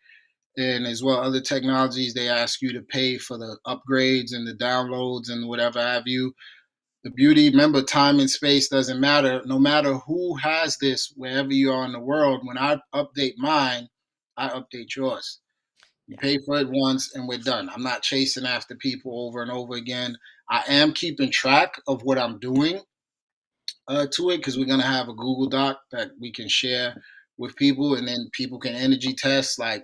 And as well, other technologies, they ask you to pay for the upgrades and the downloads and whatever have you. The beauty, remember, time and space doesn't matter. No matter who has this, wherever you are in the world, when I update mine, I update yours. You Yeah. pay for it once and we're done. I'm not chasing after people over and over again. I am keeping track of what I'm doing to it, because we're going to have a Google Doc that we can share with people, and then people can energy test, like,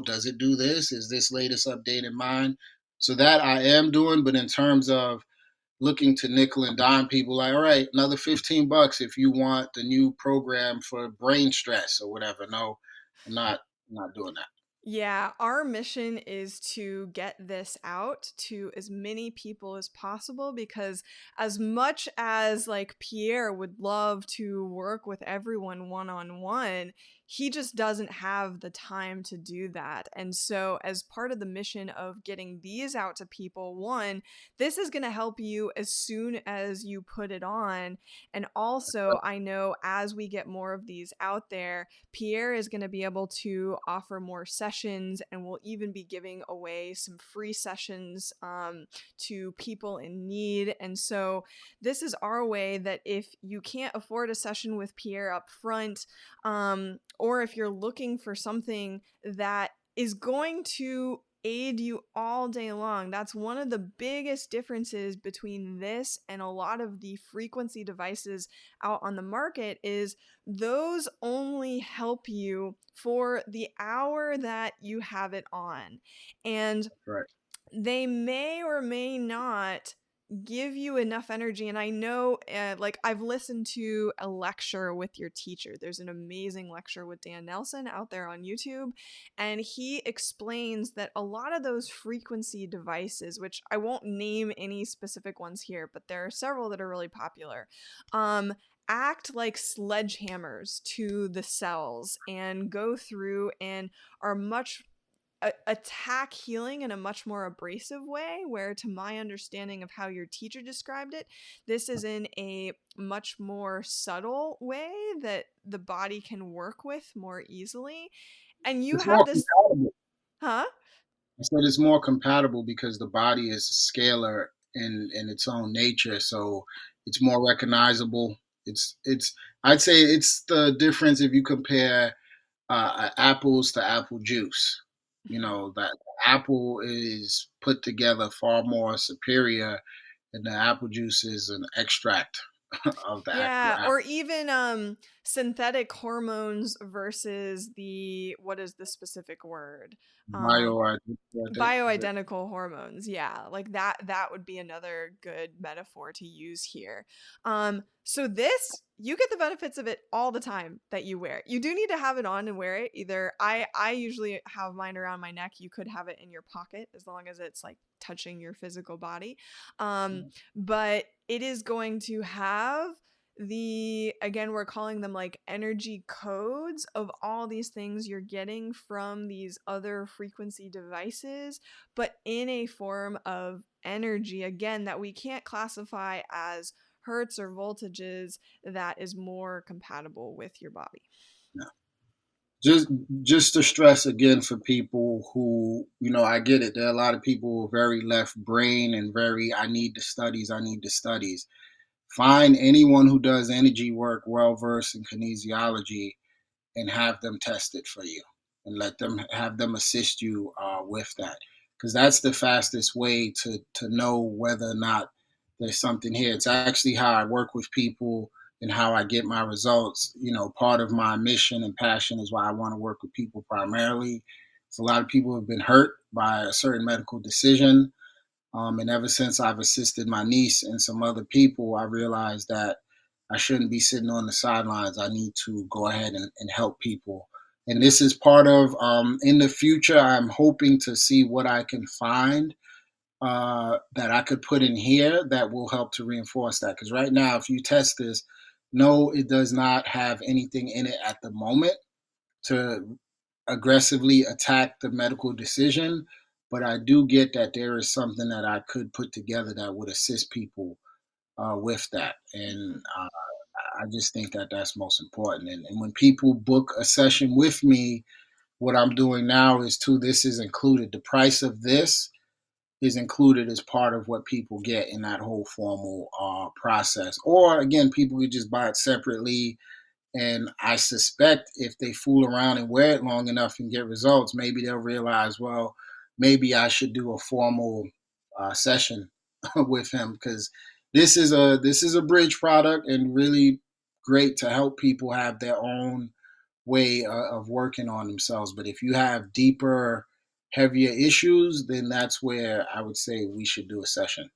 does it do this? Is this latest update in mind? So that I am doing. But in terms of looking to nickel and dime people, like, all right, another $15 if you want the new program for brain stress or whatever. No, I'm not doing that. Yeah, our mission is to get this out to as many people as possible, because as much as like Pierre would love to work with everyone one on one, he just doesn't have the time to do that. And so, as part of the mission of getting these out to people, one, this is going to help you as soon as you put it on. And also, I know as we get more of these out there, Pierre is going to be able to offer more sessions, and we'll even be giving away some free sessions to people in need. And so, this is our way that if you can't afford a session with Pierre up front, or if you're looking for something that is going to aid you all day long. That's one of the biggest differences between this and a lot of the frequency devices out on the market is those only help you for the hour that you have it on. And Right. they may or may not give you enough energy. And I know, like, I've listened to a lecture with your teacher. There's an amazing lecture with Dan Nelson out there on YouTube. And he explains that a lot of those frequency devices, which I won't name any specific ones here, but there are several that are really popular, act like sledgehammers to the cells and go through and are much attack healing in a much more abrasive way, where to my understanding of how your teacher described it, this is in a much more subtle way that the body can work with more easily. And you It's have more this, compatible. huh? I said it's more compatible because the body is scalar in its own nature, so it's more recognizable. It's I'd say it's the difference if you compare apples to apple juice. You know that the apple is put together far more superior, and the apple juice is an extract of the actual Yeah, apple. or even synthetic hormones versus the, what is the specific word? Um Bioidentical, I think, is it? Bioidentical hormones. Yeah, like that would be another good metaphor to use here. So this, you get the benefits of it all the time that you wear it. You do need to have it on and wear it. Either I usually have mine around my neck. You could have it in your pocket as long as it's like touching your physical body. um but it is going to have the, again, we're calling them like energy codes of all these things you're getting from these other frequency devices, but in a form of energy, again, that we can't classify as hertz or voltages, that is more compatible with your body. No. just just to stress again for people who, I get it, there are a lot of people who are very left brain and very, I need the studies. Find anyone who does energy work well versed in kinesiology and have them test it for you, and let them have them assist you with that, because that's the fastest way to know whether or not there's something here. It's actually how I work with people and how I get my results. Part of my mission and passion is why I want to work with people primarily. So a lot of people have been hurt by a certain medical decision, and ever since I've assisted my niece and some other people, I realized that I shouldn't be sitting on the sidelines. I need to go ahead and help people. And this is part of, in the future, I'm hoping to see what I can find that I could put in here that will help to reinforce that. Because right now, if you test this, no, it does not have anything in it at the moment to aggressively attack the medical decision, but I do get that there is something that I could put together that would assist people with that. And I just think that that's most important. And when people book a session with me, what I'm doing now is too, this is included. The price of this is included as part of what people get in that whole formal process. Or again, people could just buy it separately, and I suspect if they fool around and wear it long enough and get results, maybe they'll realize, well, maybe I should do a formal session with him, because this is a bridge product and really great to help people have their own way of working on themselves. But if you have deeper, heavier issues, then that's where I would say we should do a session.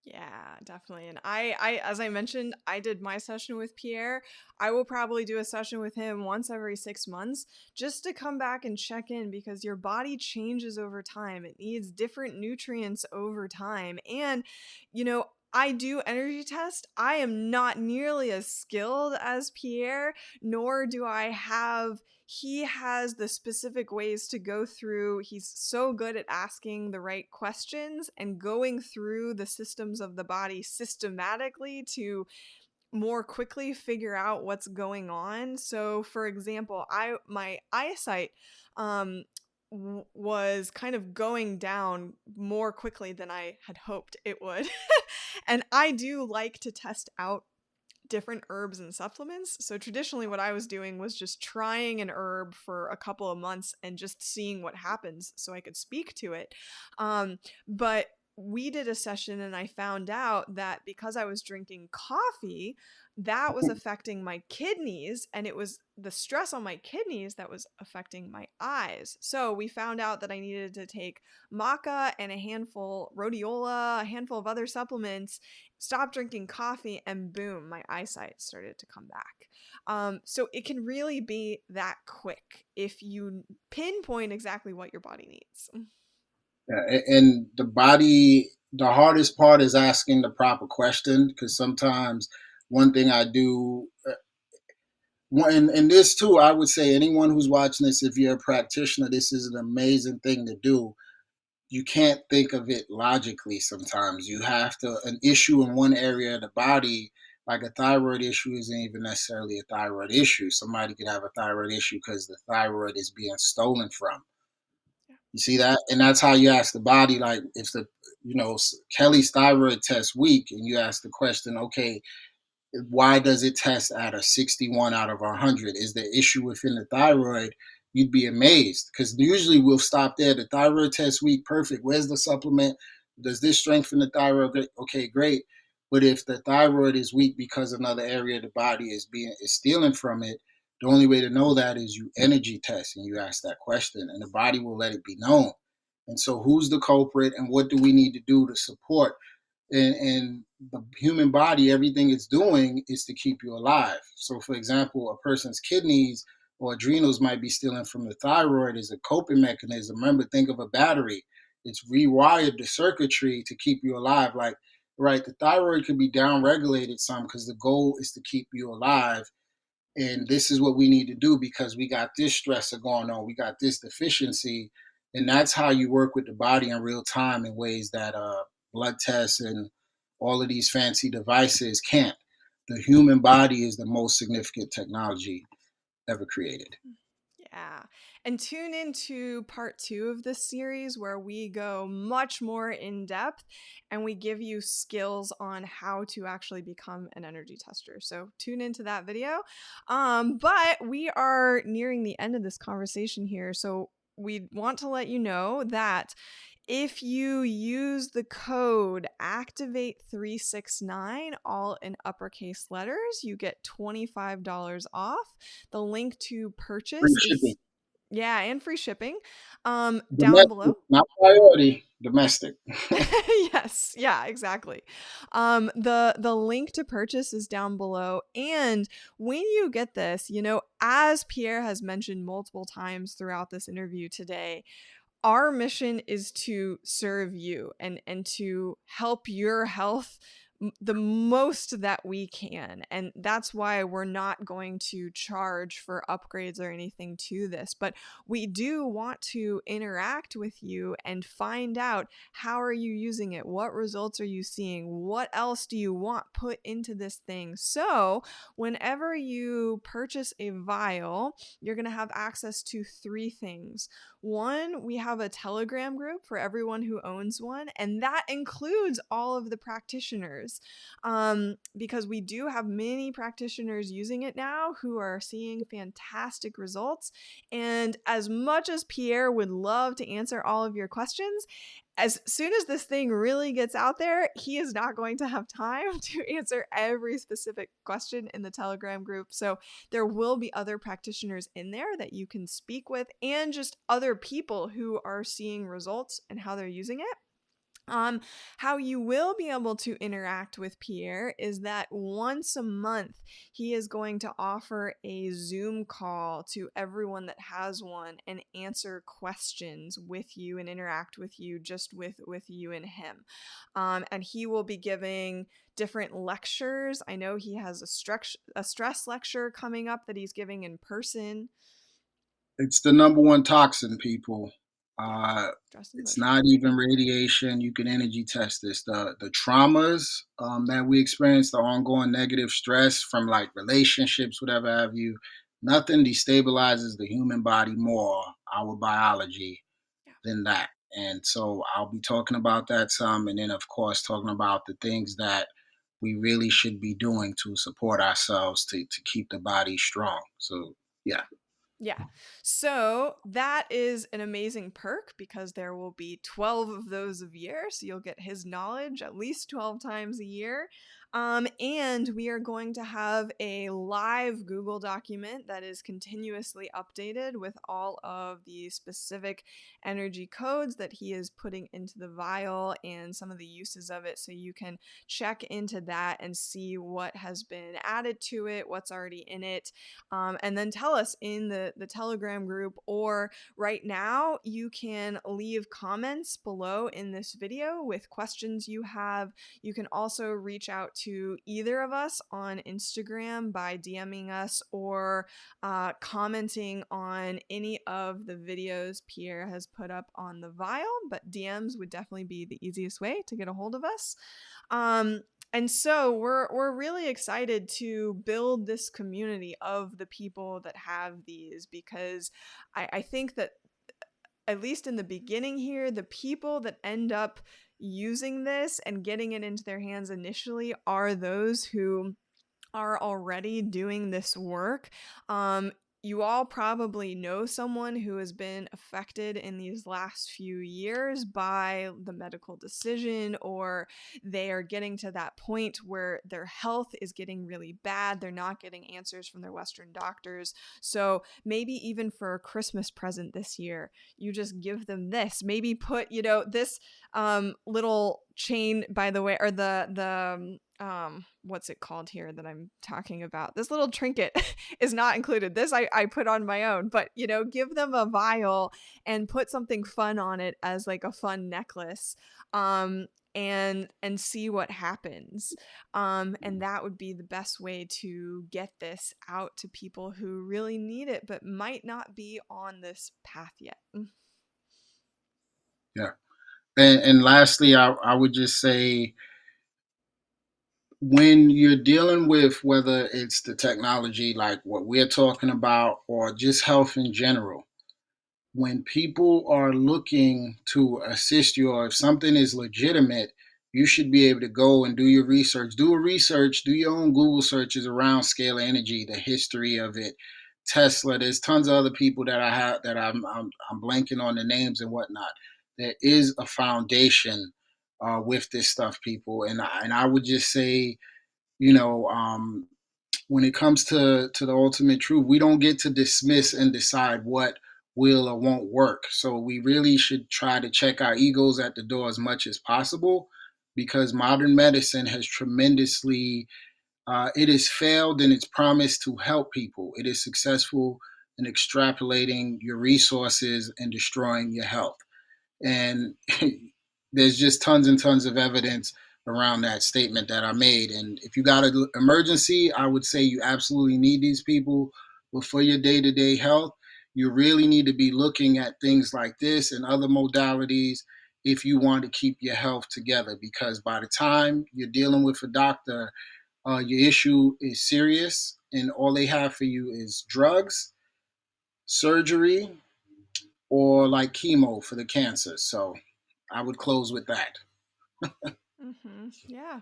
Yeah, definitely. And as I mentioned, I did my session with Pierre. I will probably do a session with him once every 6 months just to come back and check in, because your body changes over time. It needs different nutrients over time. And, I do energy test. I am not nearly as skilled as Pierre, nor do I have he has the specific ways to go through. He's so good at asking the right questions and going through the systems of the body systematically to more quickly figure out what's going on. So, for example, I my eyesight um was kind of going down more quickly than I had hoped it would. And I do like to test out different herbs and supplements. So traditionally what I was doing was just trying an herb for a couple of months and just seeing what happens so I could speak to it. But we did a session and I found out that because I was drinking coffee, that was affecting my kidneys, and it was the stress on my kidneys that was affecting my eyes. So we found out that I needed to take maca and a handful rhodiola, a handful of other supplements, stop drinking coffee, and boom, my eyesight started to come back. So it can really be that quick if you pinpoint exactly what your body needs. Yeah, and the body, the hardest part is asking the proper question, because sometimes one thing I do, and this too, I would say anyone who's watching this, if you're a practitioner, this is an amazing thing to do. You can't think of it logically sometimes. You have to, an issue in one area of the body, like a thyroid issue, isn't even necessarily a thyroid issue. Somebody could have a thyroid issue because the thyroid is being stolen from. Yeah. You see that? And that's how you ask the body, like if the, Kelly's thyroid test weak, and you ask the question, okay, why does it test at a 61 out of 100? Is the issue within the thyroid? You'd be amazed, because usually we'll stop there. The thyroid test weak, perfect. Where's the supplement? Does this strengthen the thyroid? Okay, great. But if the thyroid is weak because another area of the body is stealing from it, the only way to know that is you energy test and you ask that question, and the body will let it be known. And so, who's the culprit, and what do we need to do to support? And the human body, everything it's doing is to keep you alive. So for example, a person's kidneys or adrenals might be stealing from the thyroid as a coping mechanism. Remember, think of a battery. It's rewired the circuitry to keep you alive. Like, right, the thyroid could be down regulated some because the goal is to keep you alive, and this is what we need to do because we got this stressor going on, we got this deficiency. And that's how you work with the body in real time in ways that blood tests and all of these fancy devices can't. The human body is the most significant technology ever created. Yeah. And tune into part 2 of this series where we go much more in depth and we give you skills on how to actually become an energy tester. So tune into that video. But we are nearing the end of this conversation here. So we want to let you know that if you use the code Activate369, all in uppercase letters, you get $25 off. The link to Free purchase shipping. is, yeah, and free shipping, down Domestic, below. not priority, domestic. Yes, yeah, exactly. The link to purchase is down below, and when you get this, as Pierre has mentioned multiple times throughout this interview today, our mission is to serve you and to help your health the most that we can. And that's why we're not going to charge for upgrades or anything to this, but we do want to interact with you and find out, how are you using it, what results are you seeing, what else do you want put into this thing. So whenever you purchase a vial, you're going to have access to 3 things. One, we have a Telegram group for everyone who owns one, and that includes all of the practitioners, because we do have many practitioners using it now who are seeing fantastic results. And as much as Pierre would love to answer all of your questions, as soon as this thing really gets out there, he is not going to have time to answer every specific question in the Telegram group. So there will be other practitioners in there that you can speak with, and just other people who are seeing results and how they're using it. How you will be able to interact with Pierre is that once a month, he is going to offer a Zoom call to everyone that has one and answer questions with you and interact with you, just with you and him. And he will be giving different lectures. I know he has a stress lecture coming up that he's giving in person. It's the number one toxin, people. Uh, Stress and it's motion. not even radiation. You can energy test this. The traumas that we experience, the ongoing negative stress from like relationships, whatever have you, nothing destabilizes the human body more, our biology, Yeah. than that. And so I'll be talking about that some, and then of course talking about the things that we really should be doing to support ourselves to keep the body strong. So yeah. Yeah. So that is an amazing perk because there will be 12 of those a year. So you'll get his knowledge at least 12 times a year. And we are going to have a live Google document that is continuously updated with all of the specific energy codes that he is putting into the vial and some of the uses of it. So you can check into that and see what has been added to it, what's already in it, and then tell us in the Telegram group, or right now you can leave comments below in this video with questions you have. You can also reach out to either of us on Instagram by DMing us or commenting on any of the videos Pierre has put up on the vial, but DMs would definitely be the easiest way to get a hold of us. And so we're really excited to build this community of the people that have these, because I think that at least in the beginning here, the people that end up using this and getting it into their hands initially are those who are already doing this work. You all probably know someone who has been affected in these last few years by the medical decision, or they are getting to that point where their health is getting really bad. They're not getting answers from their Western doctors. So maybe even for a Christmas present this year, you just give them this. Maybe put, this little chain, by the way, or the what's it called here that I'm talking about? This little trinket is not included. This I put on my own, but give them a vial and put something fun on it as like a fun necklace. And see what happens. And that would be the best way to get this out to people who really need it but might not be on this path yet. Yeah. And lastly, I would just say when you're dealing with whether it's the technology like what we're talking about or just health in general, when people are looking to assist you or if something is legitimate, you should be able to go and do your research. Do a research, do your own Google searches around Scalar Energy, the history of it, Tesla. There's tons of other people that I have that I'm blanking on the names and whatnot. There is a foundation with this stuff, people, and I would just say, you know, when it comes to the ultimate truth, we don't get to dismiss and decide what will or won't work. So we really should try to check our egos at the door as much as possible, because modern medicine has tremendously it has failed in its promise to help people. It is successful in extrapolating your resources and destroying your health. And there's just tons and tons of evidence around that statement that I made. And if you got an emergency, I would say you absolutely need these people. But for your day to day health, you really need to be looking at things like this and other modalities if you want to keep your health together. Because by the time you're dealing with a doctor, your issue is serious and all they have for you is drugs, surgery, or like chemo for the cancer. So I would close with that. Yeah.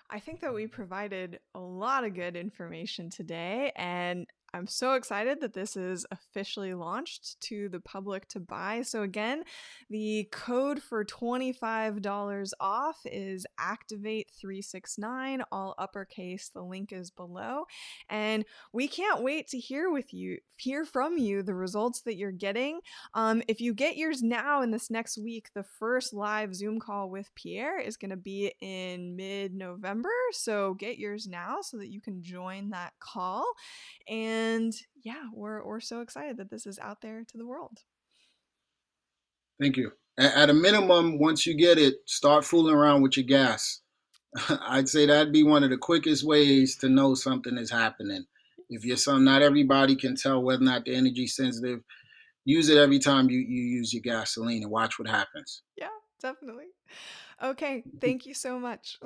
I think that we provided a lot of good information today, and I'm so excited that this is officially launched to the public to buy. So, again, the code for $25 off is Activate369, all uppercase. The link is below. And we can't wait to hear from you the results that you're getting. If you get yours now in this next week, the first live Zoom call with Pierre is going to be in mid-November. So get yours now so that you can join that call. And yeah, we're so excited that this is out there to the world. Thank you. At a minimum, once you get it, start fooling around with your gas. I'd say that'd be one of the quickest ways to know something is happening. If you're some, not everybody can tell whether or not they're energy sensitive. use it every time you use your gasoline and watch what happens. Yeah, definitely. Okay, thank you so much.